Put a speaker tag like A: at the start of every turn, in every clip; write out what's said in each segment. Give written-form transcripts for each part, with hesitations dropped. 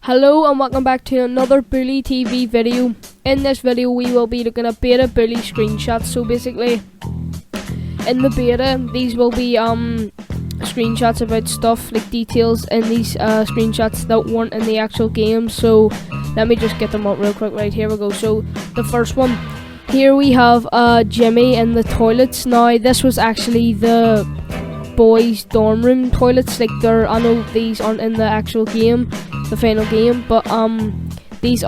A: Hello and welcome back to another Bully TV video. In this video we will be looking at beta Bully screenshots. So basically in the beta these will be screenshots about stuff like details in these screenshots that weren't in the actual game. So let me just get them up real quick. Right, here we go. So the first one, here we have Jimmy in the toilets. Now this was actually the boys dorm room toilets. Like I know these aren't in the actual game, the final game, but this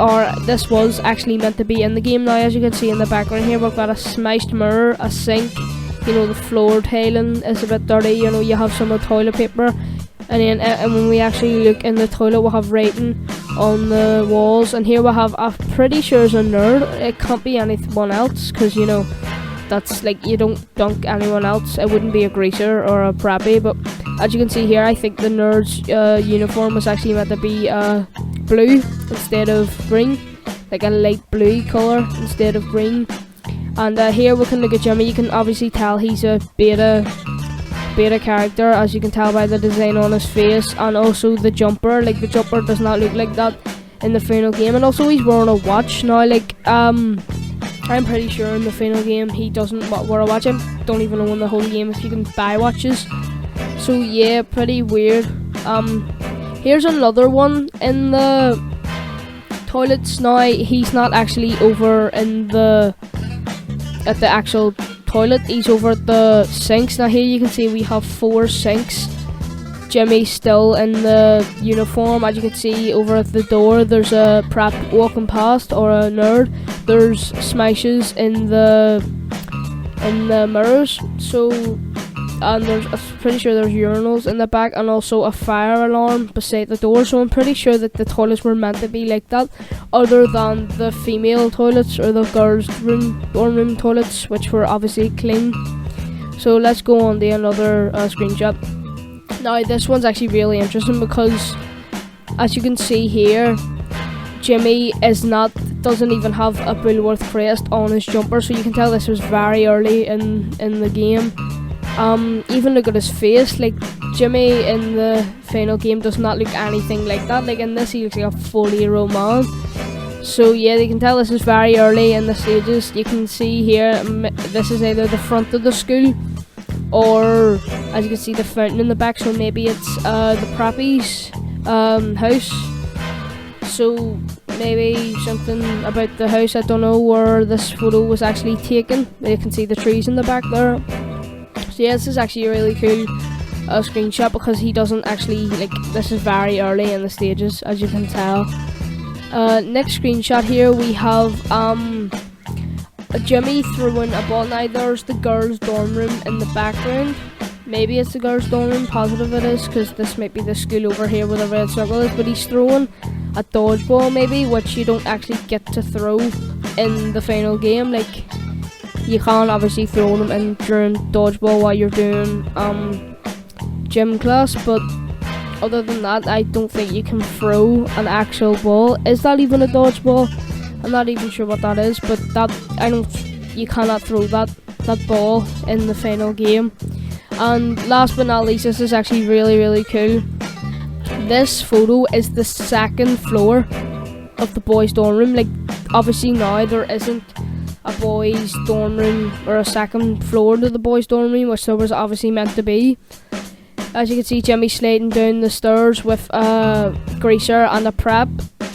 A: was actually meant to be in the game. Now as you can see in the background here, we've got a smashed mirror, a sink, you know, the floor tiling is a bit dirty, you know, you have some of the toilet paper, and then and when we actually look in the toilet we'll have writing on the walls. And here we have, I'm pretty sure it's a nerd, it can't be anyone else, because you know that's like, you don't dunk anyone else, it wouldn't be a greaser or a preppy. But as you can see here, I think the nerd's uniform was actually meant to be blue instead of green, like a light blue colour instead of green. And here we can look at Jimmy. You can obviously tell he's a beta character, as you can tell by the design on his face, and also the jumper. Like the jumper does not look like that in the final game, and also he's wearing a watch. Now like I'm pretty sure in the final game he doesn't wear a watch. I don't even know in the whole game if you can buy watches. So yeah, pretty weird. Here's another one in the toilets. Now he's not actually over in at the actual toilet, he's over at the sinks. Now here you can see we have 4 sinks. Jimmy's still in the uniform. As you can see over at the door, there's a prep walking past, or a nerd. There's smashes in the mirrors. So, and I'm pretty sure there's urinals in the back, and also a fire alarm beside the door. So I'm pretty sure that the toilets were meant to be like that, other than the female toilets or the girls' dorm room toilets, which were obviously clean. So let's go on to another screenshot. Now this one's actually really interesting because, as you can see here, Jimmy doesn't even have a Bullworth crest on his jumper, so you can tell this was very early in the game. Even look at his face, like Jimmy in the final game does not look anything like that. Like in this he looks like a 40-year-old man. So yeah, you can tell this is very early in the stages. You can see here, this is either the front of the school, or as you can see the fountain in the back, so maybe it's the Prappy's house. So maybe something about the house, I don't know where this photo was actually taken. You can see the trees in the back there. So yeah, this is actually a really cool screenshot because he doesn't actually, like, this is very early in the stages, as you can tell. Next screenshot here we have Jimmy throwing a ball. Now there's the girls' dorm room in the background. Maybe it's the girls' dorm room, positive it is, because this might be the school over here where the red circle is. But he's throwing a dodgeball maybe, which you don't actually get to throw in the final game. Like, you can't obviously throw them in during dodgeball while you're doing gym class, but other than that I don't think you can throw an actual ball. Is that even a dodgeball? I'm not even sure what that is, but you cannot throw that ball in the final game. And last but not least, this is actually really cool. This photo is the second floor of the boys' dorm room. Like, obviously now there isn't a boys' dorm room or a second floor to the boys' dorm room, which there was obviously meant to be. As you can see, Jimmy sliding down the stairs with a greaser and a prep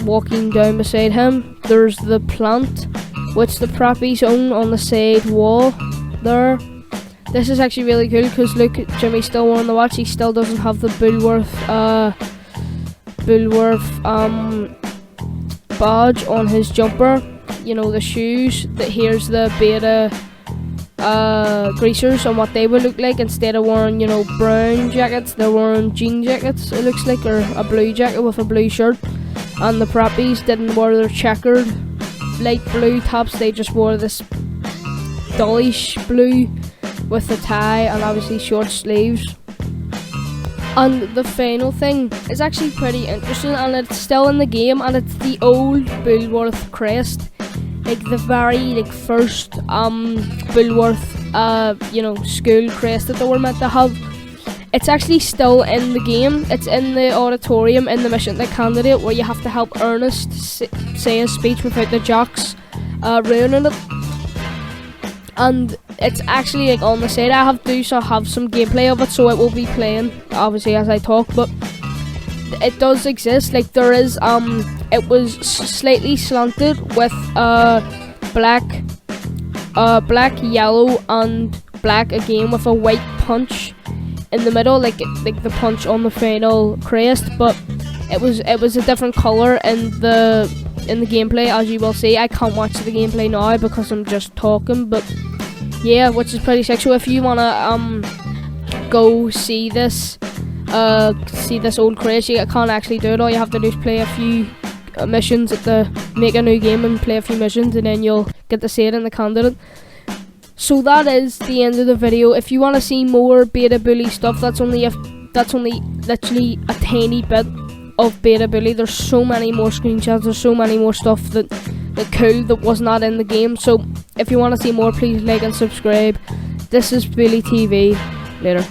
A: walking down beside him. There's the plant, which the preppies own, on the side wall there. This is actually really cool because look, Jimmy's still wearing the watch. He still doesn't have the Bullworth badge on his jumper. You know, the shoes. Here's the beta greasers and what they would look like. Instead of wearing, you know, brown jackets, they're wearing jean jackets, it looks like, or a blue jacket with a blue shirt. And the preppies didn't wear their checkered light blue tops, they just wore this dullish blue with a tie and obviously short sleeves. And the final thing is actually pretty interesting, and it's still in the game, and it's the old Bullworth crest, like the very first Bullworth you know, school crest that they were meant to have. it's actually still in the game. It's in the auditorium in the Mission to Candidate, where you have to help Ernest say a speech without the jocks ruining it. And it's actually like on the side. I have some gameplay of it, so it will be playing obviously as I talk, but it does exist. Like there is it was slightly slanted with black, yellow and black again, with a white punch in the middle, like the punch on the final crest, but it was a different colour in the gameplay, as you will see. I can't watch the gameplay now because I'm just talking, but yeah, which is pretty sick. So if you wanna go see this old crest, you can't actually do it. All you have to do is play a few missions make a new game and play a few missions, and then you'll get to see it in the Candidate. So that is the end of the video. If you want to see more Beta Bully stuff, that's only literally a tiny bit of Beta Bully. There's so many more screenshots, there's so many more stuff that cool that was not in the game. So if you want to see more, please like and subscribe. This is Bully TV. Later.